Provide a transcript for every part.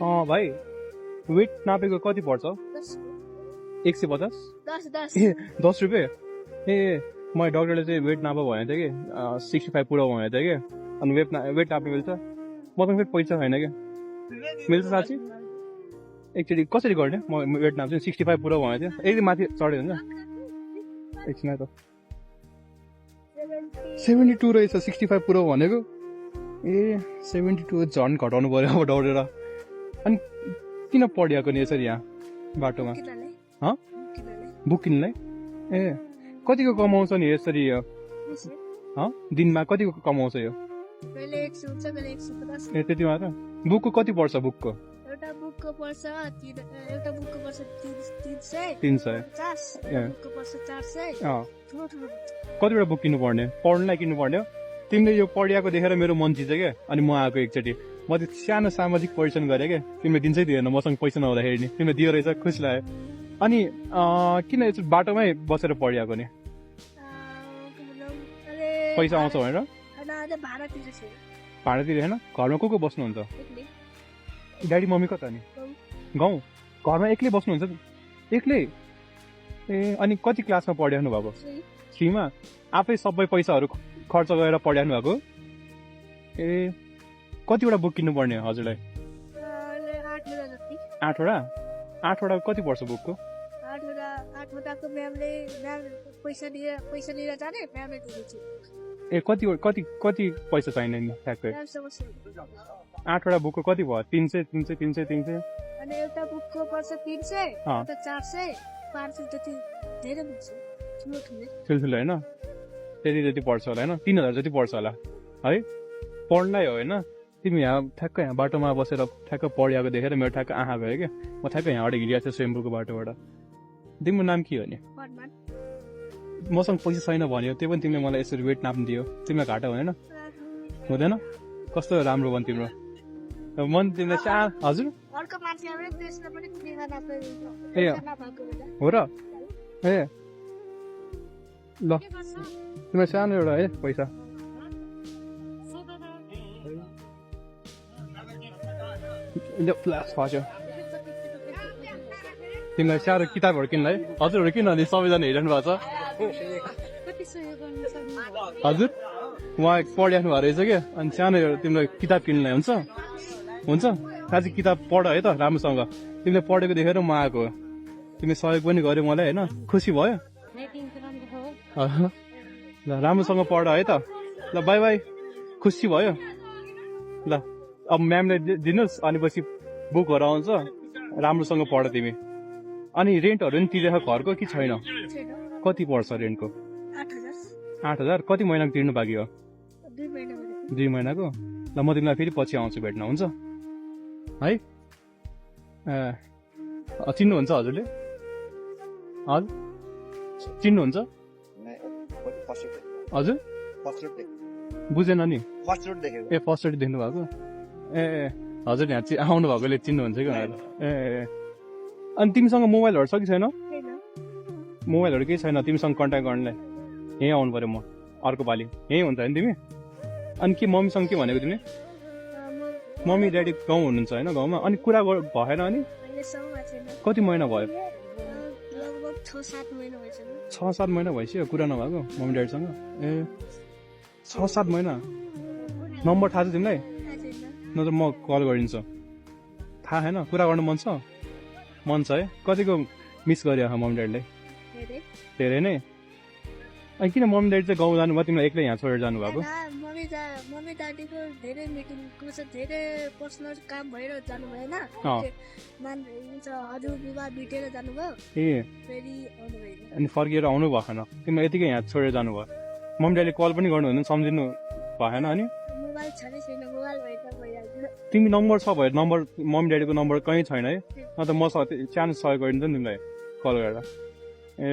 भाइ वेट नापेको कति पर्छ 150 ए 10 रुपियाँ ए मैले डक्टरले चाहिँ वेट नाप भनेको थियो कि 65 पुरा भनेको थियो कि अनि वेट नाप्ने मिल्छ मसँग फेरि पैसा छैन क्या मिल्छ साँच्ची एकचोटि कसरी गर्ने म वेट नाप्छु 65 पुरा भनेको थियो एकदम माथि चढ्यो हुन्छ एकछिन त 72 रहेछ 65 पुरा भनेको ए 72 झन् घटाउनु पर्यो अब दौडेर अनि किन पढिएको नि यसरी यहाँ बाटोमा बुक किन्नलाई ए कतिको कमाउँछ नि यसरी दिनमा कतिको कमाउँछ यो ए त्यति मात्र बुकको कति पर्छ बुकको एउटा बुकको पर्छ 300 कतिवटा बुक किन्नु पर्ने पढ्नलाई किन्नु पर्ने हो तिमीले यो पढिएको देखेर मेरो मन चिन्छ क्या अनि म आएको एकचोटि म त्यो सानो सामाजिक परिश्रम गरेँ क्या तिमीले दिन्छै दिएन मसँग पैसा नहुँदाखेरि नि तिमीले दियो रहेछ खुसी लाग्यो अनि किन यस्तो बाटोमै बसेर पढिएको नि पैसा आउँछ भनेर भाडा तिरे होइन घरमा को बस्नुहुन्छ ड्याडी मम्मी कता नि गाउँ घरमा एक्लै बस्नुहुन्छ एक्लै ए अनि कति क्लासमा पढाउनु भएको 3 मा आफै सबै पैसाहरू खर्च गरेर पढाउनु भएको ए कतिवटा बुक किन्नु पर्ने हजुरलाई 8वटा कति पर्छ बुकको 8वटाको म्यामले पैसा लिएर जाने म्यामले दिन्छ ए कति पैसा चाहिने नि ठ्याक्कै 8वटा बुकको कति भयो 300 अनि एउटा बुकको पर्छ 300 एउटा 400 500 जति धेरै हुन्छ ठुलो होइन त्यति पर्छ होला होइन 3000 जति पर्छ होला है पढ्नलाई हो होइन तिमी यहाँ ठ्याक्क यहाँ बाटोमा बसेर ठ्याक्क पढिएको देखेर मेरो ठ्याक्क आँखा गयो क्या म ठ्याक्क यहाँबाट हिँडिरहेको थिएँ स्वयम्भूको बाटोबाट तिम्रो नाम के हो नि मसँग पैसा छैन भन्यो त्यो पनि तिमीले मलाई यसरी वेट नाप्नु दियो तिमीलाई घाटा हुँदैन हुँदैन कस्तो राम्रो भयो तिम्रो मन तिमीलाई हजुर ए हो र ए ल तिमीलाई सानो एउटा है पैसा फ्ल्यास फाच्यो तिमीलाई साह्रो किताबहरू किन्नलाई हजुरहरू किन अनि सबैजना हेरिरहनु भएको छ हजुर उहाँ पढिराख्नु भएको रहेछ क्या अनि सानो तिमीलाई किताब किन्नलाई हुन्छ साँच्ची किताब पढ है त राम्रोसँग तिमीले पढेको देखेर म आएको हो तिमीले सहयोग पनि गर्यो मलाई होइन खुसी भयो ल राम्रोसँग पढ है त ल बाई बाई खुसी भयो ल अब म्यामले दिनुहोस् अनि पछि बुकहरू आउँछ राम्रोसँग पढ तिमी अनि रेन्टहरू पनि तिरेको घरको कि छैन कति पर्छ रेन्टको 8000 कति महिनाको तिर्नु बाँकी हो 2 महिनाको ल म तिमीलाई फेरि पछि आउँछु भेट्न हुन्छ है चिन्नुहुन्छ हजुरले हजुर चिन्नुहुन्छ हजुर बुझेन नि ए फर्स्ट रोड देख्नु भएको ए हजुर यहाँ आउनु भएकोले चिन्नुहुन्छ कि ए अनि तिमीसँग मोबाइलहरू छ कि छैन मोबाइलहरू केही छैन तिमीसँग कन्ट्याक्ट गर्नलाई यहीँ आउनु पऱ्यो म अर्को पालि यहीँ हुन्छ नि तिमी अनि के मम्मीसँग के भनेको तिमीले मम्मी ड्याडी गाउँ हुनुहुन्छ होइन गाउँमा अनि कुरा भएन अनि कति महिना भयो 6-7 महिना भइसक्यो कुरा नभएको मम्मी ड्याडीसँग ए 6-7 महिना नम्बर थाहा छ तिमीलाई नत्र म कल गरिदिन्छु थाहा छैन कुरा गर्नु मन छ है कतिको मिस गर्यो मम्मी ड्याडीलाई धेरै नै अनि किन मम्मी ड्याडी चाहिँ गाउँ जानुभयो तिमीलाई एक्लै यहाँ छोडेर जानुभएको मम्मी दादीको धेरै मिटिङको धेरै पर्सनल काम भएर जानु भएन हजुर विवाह बितेर जानुभयो ए अनि फर्किएर आउनु भएन तिमीलाई यतिकै यहाँ छोडेर जानुभयो मम्मी ड्याडीले कल पनि गर्नु हुँदैन सम्झिनु भएन अनि तिमी नम्बर छ भयो नम्बर मम्मी ड्याडीको नम्बर कहीँ छैन है अन्त म सानो सहयोग गरिदिन्छ नि तिमीलाई कल गरेर ए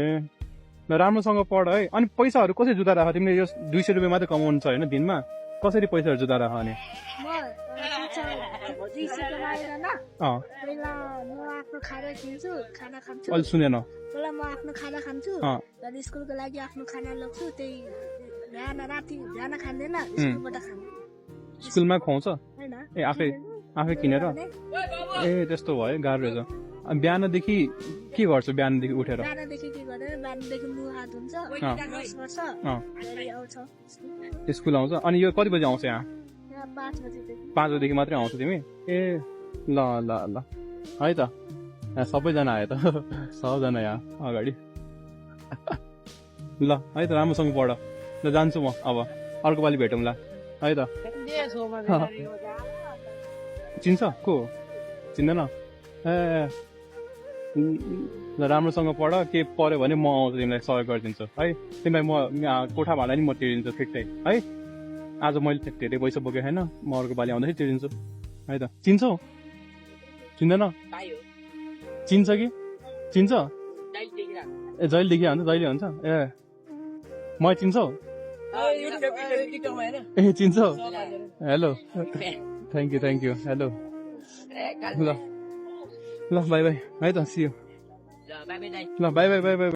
ल राम्रोसँग पढ है अनि पैसाहरू कसरी जुत्ता राख तिमीले यो 200 रुपियाँ मात्रै कमाउनु छ होइन दिनमा कसरी पैसाहरू जुत्ता राख अनि अहिले सुनेन म आफ्नो खाना खान्छु स्कुलको लागि आफ्नो खाना लग्छु त्यही राति बिहान खाँदैन स्कुलबाट खानु स्कुलमा खुवाउँछ ए आफै किनेर ए त्यस्तो भयो गाह्रो रहेछ अनि बिहानदेखि के गर्छु बिहानदेखि उठेर बिहानदेखि के गरेर बिहानदेखि मुख हात हुन्छ ब्रस गर्छ फेरि आउँछ स्कुल आउँछ अनि यो कति बजी आउँछ यहाँ यहाँ 5 बजेदेखि 5 बजेदेखि मात्रै आउँछ तिमी ए ल ल ल है त यहाँ सबैजना आयो त सबजना यहाँ अगाडि ल है त राम्रोसँग पढ ल जान्छु म अब अर्को पालि भेटौँला है त चिन्छ को चिन्दैन ए ल राम्रोसँग पढ के पऱ्यो भने म आउँछु तिमीलाई सहयोग गरिदिन्छु है तिमीलाई म कोठा भाडा नि म तिरिदिन्छु ठिकै है आज मैले धेरै पैसा बोकेको छैन म अर्को पालि आउँदाखेरि तिरिदिन्छु है त चिन्छौ चिन्दैन चिन्छ कि चिन्छ ए जहिले देखिया हुन्छ जहिले हुन्छ ए म चिन्छौ ए चिन्छौ हेलो थ्याङ्क यू हेलो ल ल बाई बाई है त सियो ल बाई बाई